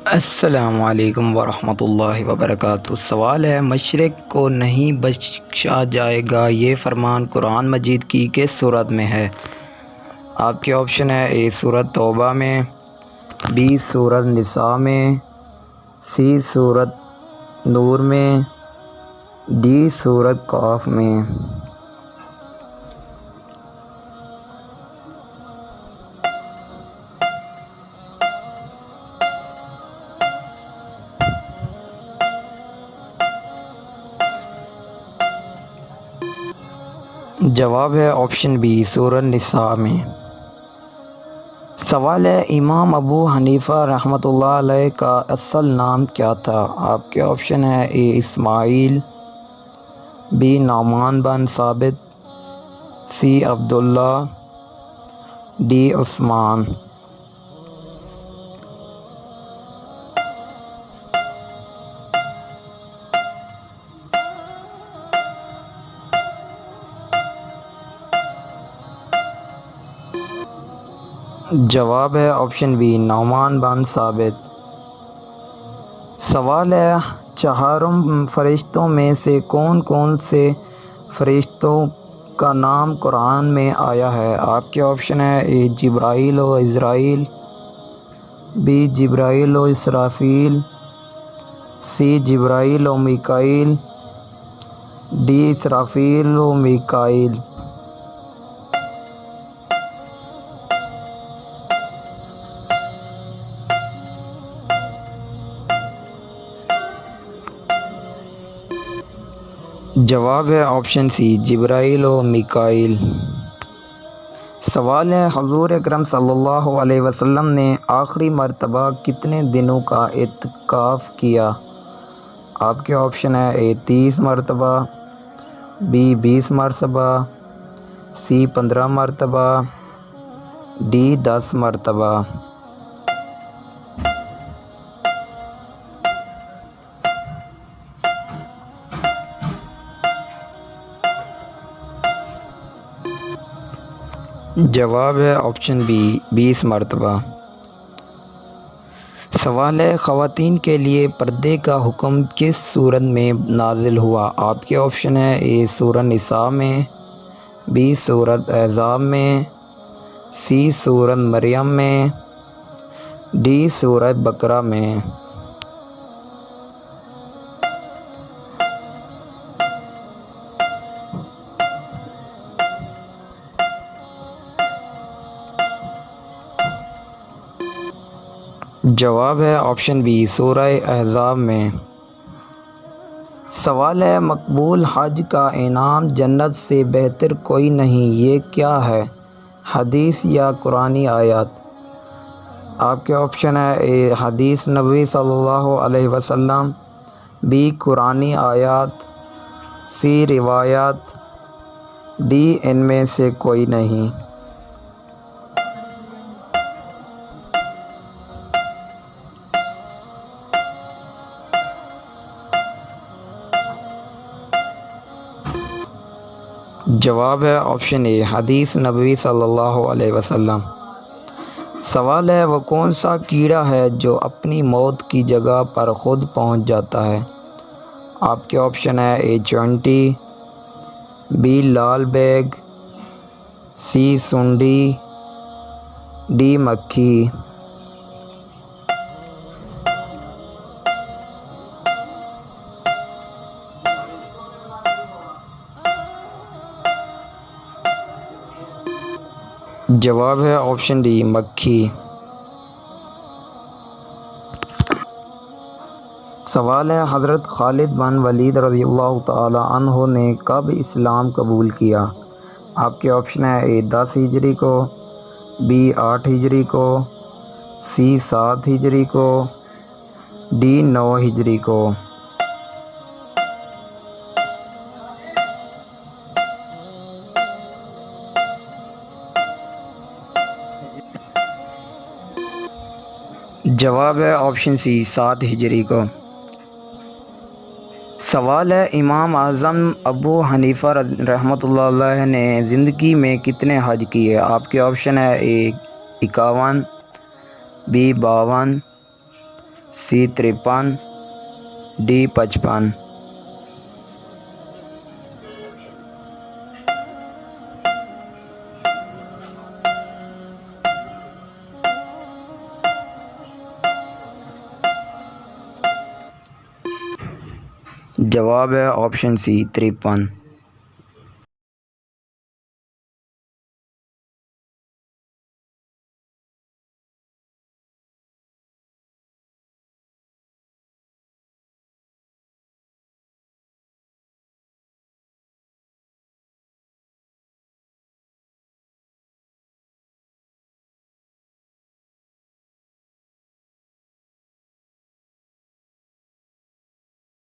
अस्सलामुअलैकुम वरहमतुल्लाहि वबरकातुहू। सवाल है, मशरिक़ को नहीं बख्शा जाएगा, ये फरमान कुरान मजीद की किस सूरत में है? आपके ऑप्शन है: ए सूरत तौबा में, बी सूरत निसा में, सी सूरत नूर में, डी सूरत काफ में। जवाब है ऑप्शन बी सूरत निसा में। सवाल है, इमाम अबू हनीफ़ा रहमतुल्लाह अलैह का असल नाम क्या था? आपके ऑप्शन है: ए इस्माइल, बी नौमान बिन साबित, सी अब्दुल्ला, डी उस्मान। जवाब है ऑप्शन बी नौमान बिन साबित। सवाल है, चारों फरिश्तों में से कौन कौन से फरिश्तों का नाम कुरान में आया है? आपके ऑप्शन है: ए जिब्राईल व इज़राइल, बी जिब्राईल व इसराफील, सी जिब्राईल व मीकाईल, डी इसराफील व मीकाईल। जवाब है ऑप्शन सी जिब्राईल व मीकाईल। सवाल है, हुज़ूर अकरम सल्लल्लाहु अलैहि वसल्लम ने आखिरी मर्तबा कितने दिनों का इत्काफ़ किया? आपके ऑप्शन है: ए 30 मरतबा, बी 20 मरतबा, सी 15 मरतबा, डी 10 मरतबा। जवाब है ऑप्शन बी 20 मरतबा। सवाल है, ख़वातीन के लिए पर्दे का हुक्म किस सूरत में नाजिल हुआ? आपके ऑप्शन है: ए सूरत निसा में, बी सूरत अहज़ाब में, सी सूरत मरियम में, डी सूरत बकरा में। जवाब है ऑप्शन बी सूरह अहज़ाब में। सवाल है, मकबूल हज का इनाम जन्नत से बेहतर कोई नहीं, ये क्या है? हदीस या कुरानी आयत? आपके ऑप्शन है: ए हदीस नबी सल्लल्लाहु अलैहि वसल्लम, बी कुरानी आयत, सी रिवायत, डी इनमें से कोई नहीं। जवाब है ऑप्शन ए हदीस नबी सल्लल्लाहु अलैहि वसल्लम। सवाल है, वो कौन सा कीड़ा है जो अपनी मौत की जगह पर ख़ुद पहुंच जाता है? आपके ऑप्शन है: ए चींटी, बी लाल बैग, सी सुंडी, डी मक्खी। जवाब है ऑप्शन डी मक्खी। सवाल है, हज़रत खालिद बिन वलीद रज़ियल्लाहु तआला अन्हु ने कब इस्लाम कबूल किया? आपके ऑप्शन है: ए 10 हिजरी को, बी 8 हिजरी को, सी 7 हिजरी को, डी 9 हिजरी को। जवाब है ऑप्शन सी 7 हिजरी को। सवाल है, इमाम आज़म अबू हनीफ़ा रहमतुल्लाह अलैह ने ज़िंदगी में कितने हज किए? आपके ऑप्शन है: ए 51, बी 52, सी 53, डी 55। जवाब है ऑप्शन सी 53।